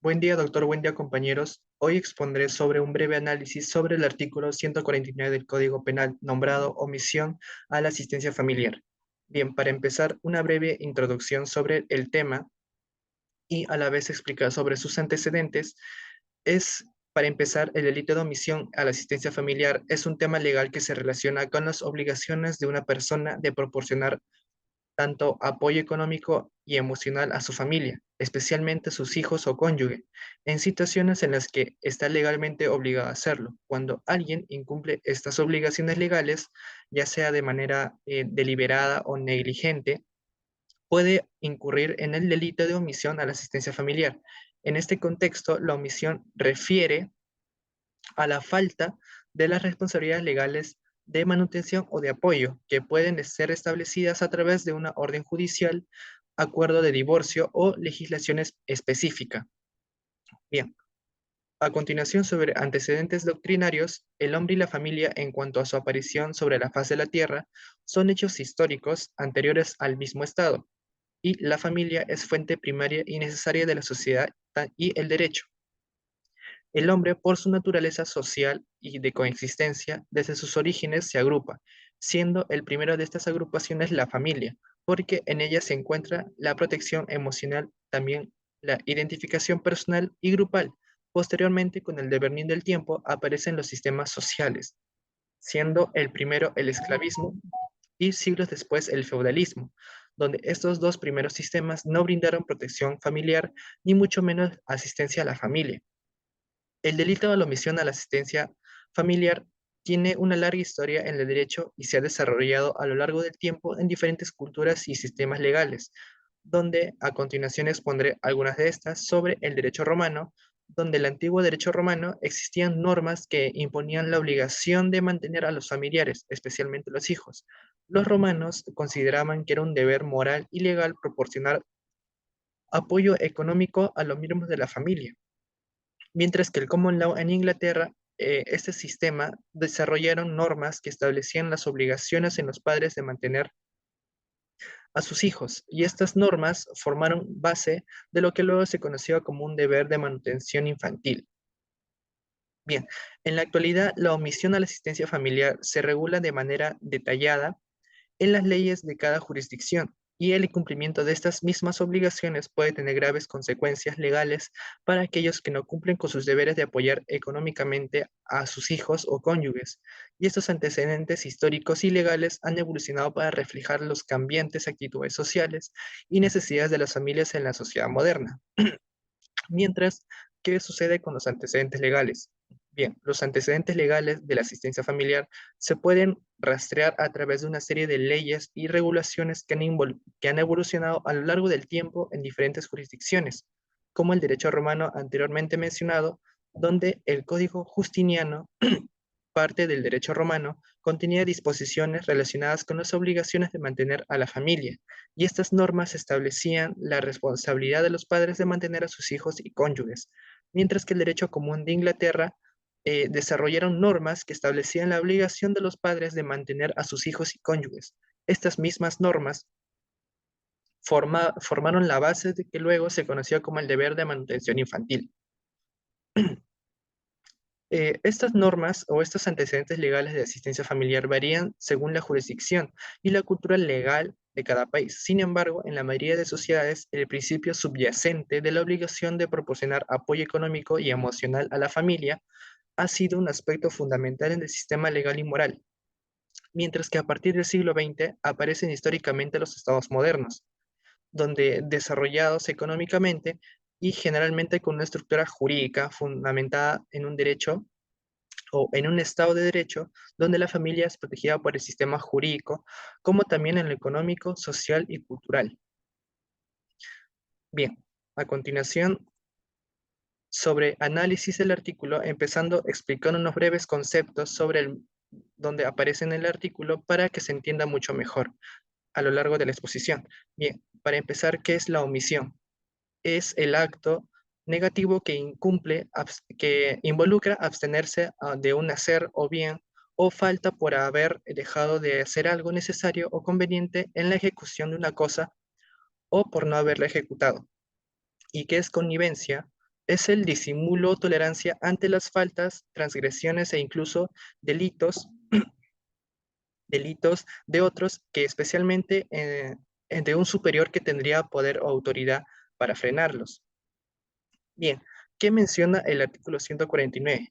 Buen día, doctor. Buen día, compañeros. Hoy expondré sobre un breve análisis sobre el artículo 149 del Código Penal, nombrado omisión a la asistencia familiar. Bien, para empezar, una breve introducción sobre el tema y a la vez explicar sobre sus antecedentes. Es, para empezar, el delito de omisión a la asistencia familiar es un tema legal que se relaciona con las obligaciones de una persona de proporcionar tanto apoyo económico y emocional a su familia, especialmente a sus hijos o cónyuge, en situaciones en las que está legalmente obligado a hacerlo. Cuando alguien incumple estas obligaciones legales, ya sea de manera deliberada o negligente, puede incurrir en el delito de omisión a la asistencia familiar. En este contexto, la omisión refiere a la falta de las responsabilidades legales de manutención o de apoyo, que pueden ser establecidas a través de una orden judicial, acuerdo de divorcio o legislación específica. Bien, a continuación, sobre antecedentes doctrinarios, el hombre y la familia en cuanto a su aparición sobre la faz de la tierra son hechos históricos anteriores al mismo Estado, y la familia es fuente primaria y necesaria de la sociedad y el derecho. El hombre, por su naturaleza social y de coexistencia, desde sus orígenes se agrupa, siendo el primero de estas agrupaciones la familia, porque en ella se encuentra la protección emocional, también la identificación personal y grupal. Posteriormente, con el devenir del tiempo, aparecen los sistemas sociales, siendo el primero el esclavismo y siglos después el feudalismo, donde estos dos primeros sistemas no brindaron protección familiar ni mucho menos asistencia a la familia. El delito de la omisión a la asistencia familiar tiene una larga historia en el derecho y se ha desarrollado a lo largo del tiempo en diferentes culturas y sistemas legales, donde a continuación expondré algunas de estas sobre el derecho romano, donde el antiguo derecho romano existían normas que imponían la obligación de mantener a los familiares, especialmente los hijos. Los romanos consideraban que era un deber moral y legal proporcionar apoyo económico a los miembros de la familia. Mientras que el Common Law en Inglaterra, este sistema desarrollaron normas que establecían las obligaciones en los padres de mantener a sus hijos, y estas normas formaron base de lo que luego se conoció como un deber de manutención infantil. Bien, en la actualidad la omisión a la asistencia familiar se regula de manera detallada en las leyes de cada jurisdicción, y el incumplimiento de estas mismas obligaciones puede tener graves consecuencias legales para aquellos que no cumplen con sus deberes de apoyar económicamente a sus hijos o cónyuges. Y estos antecedentes históricos y legales han evolucionado para reflejar los cambiantes actitudes sociales y necesidades de las familias en la sociedad moderna. Mientras, ¿qué sucede con los antecedentes legales? Bien, los antecedentes legales de la asistencia familiar se pueden rastrear a través de una serie de leyes y regulaciones que han evolucionado a lo largo del tiempo en diferentes jurisdicciones, como el derecho romano anteriormente mencionado, donde el Código Justiniano, parte del derecho romano, contenía disposiciones relacionadas con las obligaciones de mantener a la familia, y estas normas establecían la responsabilidad de los padres de mantener a sus hijos y cónyuges, mientras que el derecho común de Inglaterra desarrollaron normas que establecían la obligación de los padres de mantener a sus hijos y cónyuges. Estas mismas normas formaron la base de que luego se conoció como el deber de manutención infantil. Estas normas o estos antecedentes legales de asistencia familiar varían según la jurisdicción y la cultura legal de cada país. Sin embargo, en la mayoría de sociedades, el principio subyacente de la obligación de proporcionar apoyo económico y emocional a la familia ha sido un aspecto fundamental en el sistema legal y moral, mientras que a partir del siglo XX aparecen históricamente los estados modernos, donde desarrollados económicamente y generalmente con una estructura jurídica fundamentada en un derecho o en un Estado de Derecho donde la familia es protegida por el sistema jurídico, como también en lo económico, social y cultural. Bien, a continuación, sobre análisis del artículo, empezando explicando unos breves conceptos sobre donde aparece en el artículo para que se entienda mucho mejor a lo largo de la exposición. Bien, para empezar, ¿qué es la omisión? Es el acto negativo que que involucra abstenerse de un hacer o bien o falta por haber dejado de hacer algo necesario o conveniente en la ejecución de una cosa o por no haberla ejecutado. ¿Y qué es connivencia? Es el disimulo o tolerancia ante las faltas, transgresiones e incluso delitos, delitos de otros que especialmente de un superior que tendría poder o autoridad para frenarlos. Bien, ¿qué menciona el artículo 149?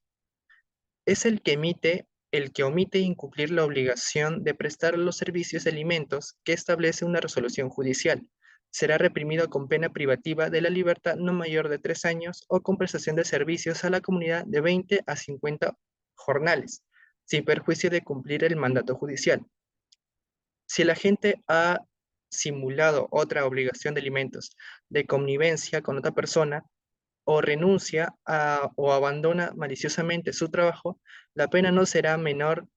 Es el que omite incumplir la obligación de prestar los servicios de alimentos que establece una resolución judicial. Será reprimido con pena privativa de la libertad no mayor de 3 años o con prestación de servicios a la comunidad de 20 a 50 jornales, sin perjuicio de cumplir el mandato judicial. Si el agente ha simulado otra obligación de alimentos de connivencia con otra persona, o renuncia o abandona maliciosamente su trabajo, la pena no será menor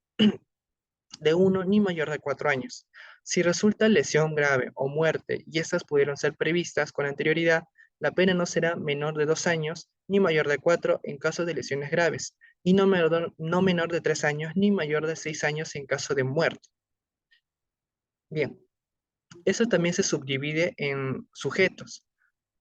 de 1 ni mayor de 4 años. Si resulta lesión grave o muerte y estas pudieron ser previstas con anterioridad, la pena no será menor de 2 años ni mayor de 4 en caso de lesiones graves, y no menor de 3 años ni mayor de 6 años en caso de muerte. Bien, eso también se subdivide en sujetos,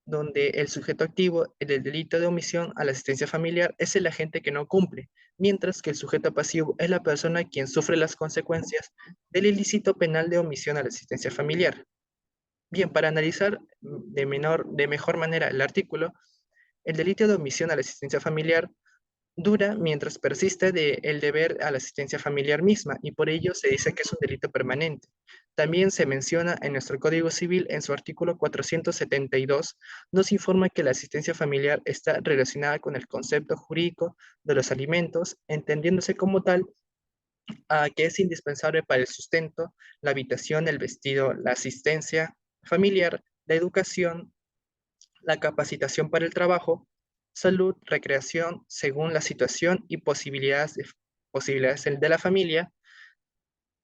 donde el sujeto activo del delito de omisión a la asistencia familiar es el agente que no cumple, mientras que el sujeto pasivo es la persona quien sufre las consecuencias del ilícito penal de omisión a la asistencia familiar. Bien, para analizar de mejor manera el artículo, el delito de omisión a la asistencia familiar dura mientras persiste el deber a la asistencia familiar misma y por ello se dice que es un delito permanente. También se menciona en nuestro Código Civil, en su artículo 472, nos informa que la asistencia familiar está relacionada con el concepto jurídico de los alimentos, entendiéndose como tal que es indispensable para el sustento, la habitación, el vestido, la asistencia familiar, la educación, la capacitación para el trabajo, salud, recreación, según la situación y posibilidades de la familia.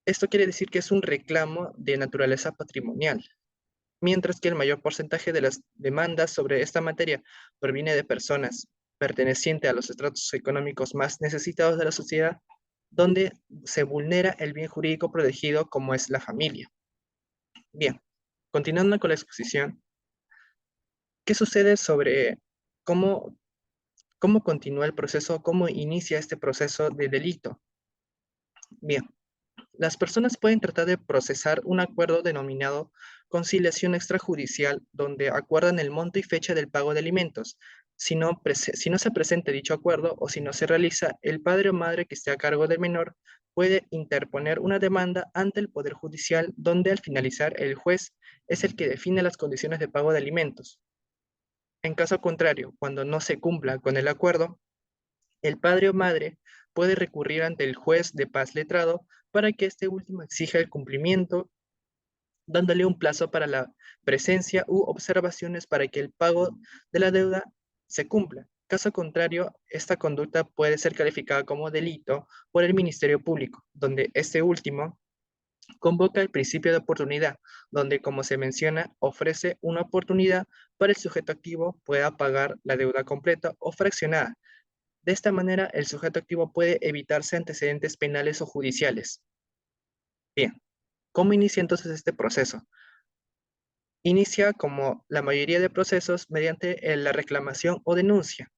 Esto quiere decir que es un reclamo de naturaleza patrimonial, mientras que el mayor porcentaje de las demandas sobre esta materia proviene de personas pertenecientes a los estratos económicos más necesitados de la sociedad, donde se vulnera el bien jurídico protegido como es la familia. Bien, continuando con la exposición, ¿qué sucede sobre cómo ¿cómo continúa el proceso? ¿Cómo inicia este proceso de delito? Bien, las personas pueden tratar de procesar un acuerdo denominado conciliación extrajudicial, donde acuerdan el monto y fecha del pago de alimentos. Si no se presenta dicho acuerdo o si no se realiza, el padre o madre que esté a cargo del menor puede interponer una demanda ante el Poder Judicial, donde al finalizar el juez es el que define las condiciones de pago de alimentos. En caso contrario, cuando no se cumpla con el acuerdo, el padre o madre puede recurrir ante el juez de paz letrado para que este último exija el cumplimiento, dándole un plazo para la presencia u observaciones para que el pago de la deuda se cumpla. Caso contrario, esta conducta puede ser calificada como delito por el Ministerio Público, donde este último convoca el principio de oportunidad, donde, como se menciona, ofrece una oportunidad para el sujeto activo pueda pagar la deuda completa o fraccionada. De esta manera, el sujeto activo puede evitarse antecedentes penales o judiciales. Bien, ¿cómo inicia entonces este proceso? Inicia como la mayoría de procesos mediante la reclamación o denuncia,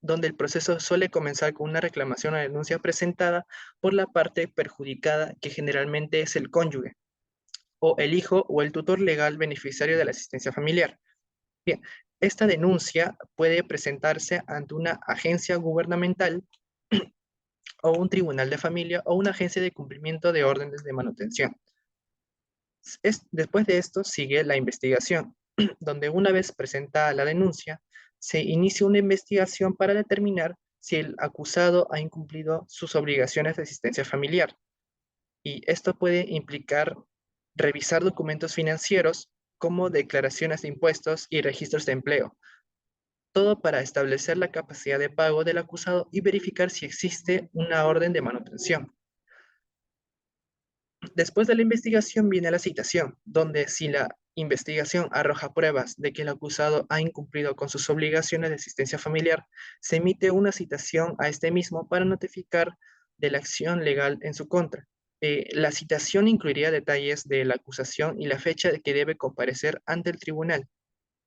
donde el proceso suele comenzar con una reclamación o denuncia presentada por la parte perjudicada, que generalmente es el cónyuge, o el hijo o el tutor legal beneficiario de la asistencia familiar. Bien, esta denuncia puede presentarse ante una agencia gubernamental o un tribunal de familia o una agencia de cumplimiento de órdenes de manutención. Después de esto sigue la investigación, donde una vez presentada la denuncia, se inicia una investigación para determinar si el acusado ha incumplido sus obligaciones de asistencia familiar. Y esto puede implicar revisar documentos financieros como declaraciones de impuestos y registros de empleo, todo para establecer la capacidad de pago del acusado y verificar si existe una orden de manutención. Después de la investigación viene la citación, donde si la investigación arroja pruebas de que el acusado ha incumplido con sus obligaciones de asistencia familiar, se emite una citación a este mismo para notificar de la acción legal en su contra. La citación incluiría detalles de la acusación y la fecha de que debe comparecer ante el tribunal,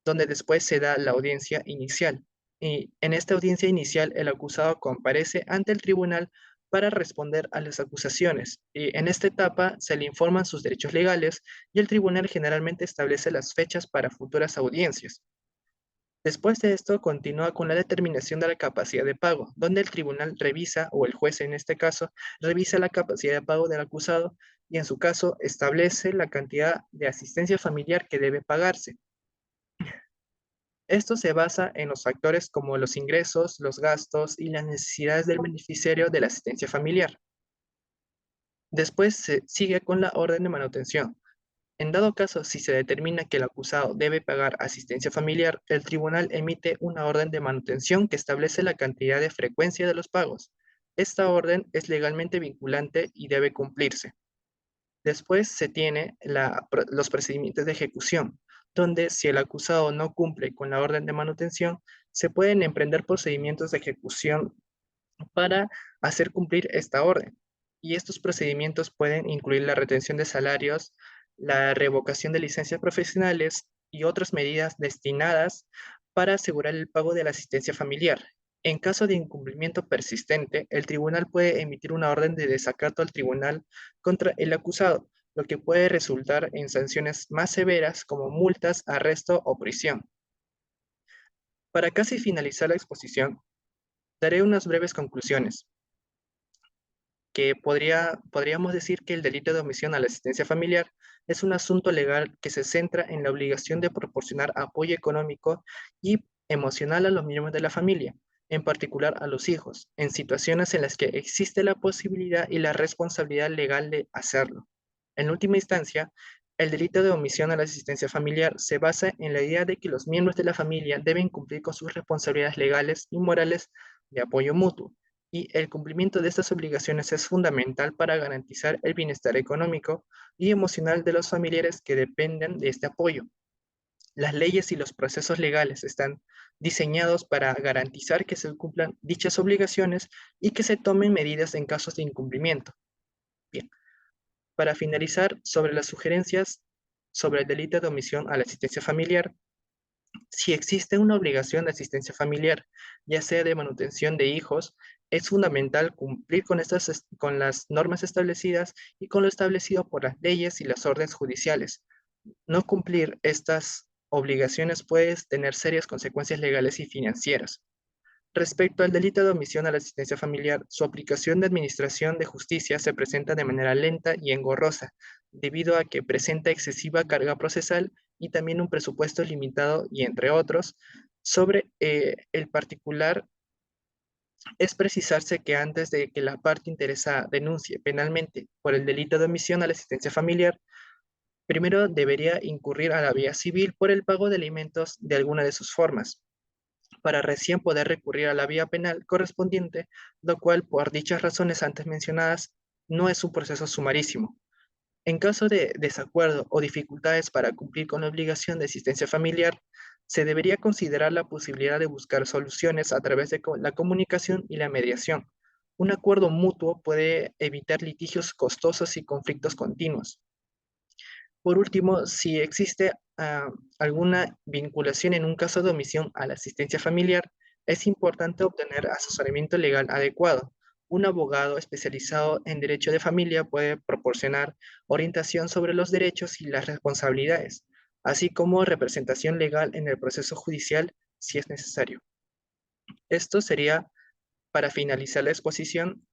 donde después se da la audiencia inicial. Y en esta audiencia inicial, el acusado comparece ante el tribunal para responder a las acusaciones. Y en esta etapa se le informan sus derechos legales y el tribunal generalmente establece las fechas para futuras audiencias. Después de esto, continúa con la determinación de la capacidad de pago, donde el tribunal revisa, o el juez en este caso, revisa la capacidad de pago del acusado y en su caso establece la cantidad de asistencia familiar que debe pagarse. Esto se basa en los factores como los ingresos, los gastos y las necesidades del beneficiario de la asistencia familiar. Después se sigue con la orden de manutención. En dado caso, si se determina que el acusado debe pagar asistencia familiar, el tribunal emite una orden de manutención que establece la cantidad de frecuencia de los pagos. Esta orden es legalmente vinculante y debe cumplirse. Después se tiene los procedimientos de ejecución, donde si el acusado no cumple con la orden de manutención, se pueden emprender procedimientos de ejecución para hacer cumplir esta orden. Y estos procedimientos pueden incluir la retención de salarios, la revocación de licencias profesionales y otras medidas destinadas para asegurar el pago de la asistencia familiar. En caso de incumplimiento persistente, el tribunal puede emitir una orden de desacato al tribunal contra el acusado, lo que puede resultar en sanciones más severas como multas, arresto o prisión. Para casi finalizar la exposición, daré unas breves conclusiones. Que podríamos decir que el delito de omisión a la asistencia familiar es un asunto legal que se centra en la obligación de proporcionar apoyo económico y emocional a los miembros de la familia, en particular a los hijos, en situaciones en las que existe la posibilidad y la responsabilidad legal de hacerlo. En última instancia, el delito de omisión a la asistencia familiar se basa en la idea de que los miembros de la familia deben cumplir con sus responsabilidades legales y morales de apoyo mutuo y el cumplimiento de estas obligaciones es fundamental para garantizar el bienestar económico y emocional de los familiares que dependen de este apoyo. Las leyes y los procesos legales están diseñados para garantizar que se cumplan dichas obligaciones y que se tomen medidas en casos de incumplimiento. Bien, para finalizar, sobre las sugerencias sobre el delito de omisión a la asistencia familiar, si existe una obligación de asistencia familiar, ya sea de manutención de hijos, es fundamental cumplir con con las normas establecidas y con lo establecido por las leyes y las órdenes judiciales. No cumplir estas obligaciones puede tener serias consecuencias legales y financieras. Respecto al delito de omisión a la asistencia familiar, su aplicación de administración de justicia se presenta de manera lenta y engorrosa, debido a que presenta excesiva carga procesal y también un presupuesto limitado y entre otros. Sobre el particular, es precisarse que antes de que la parte interesada denuncie penalmente por el delito de omisión a la asistencia familiar, primero debería incurrir a la vía civil por el pago de alimentos de alguna de sus formas para recién poder recurrir a la vía penal correspondiente, lo cual, por dichas razones antes mencionadas, no es un proceso sumarísimo. En caso de desacuerdo o dificultades para cumplir con la obligación de asistencia familiar, se debería considerar la posibilidad de buscar soluciones a través de la comunicación y la mediación. Un acuerdo mutuo puede evitar litigios costosos y conflictos continuos. Por último, si existe alguna vinculación en un caso de omisión a la asistencia familiar, es importante obtener asesoramiento legal adecuado. Un abogado especializado en derecho de familia puede proporcionar orientación sobre los derechos y las responsabilidades, así como representación legal en el proceso judicial si es necesario. Esto sería para finalizar la exposición.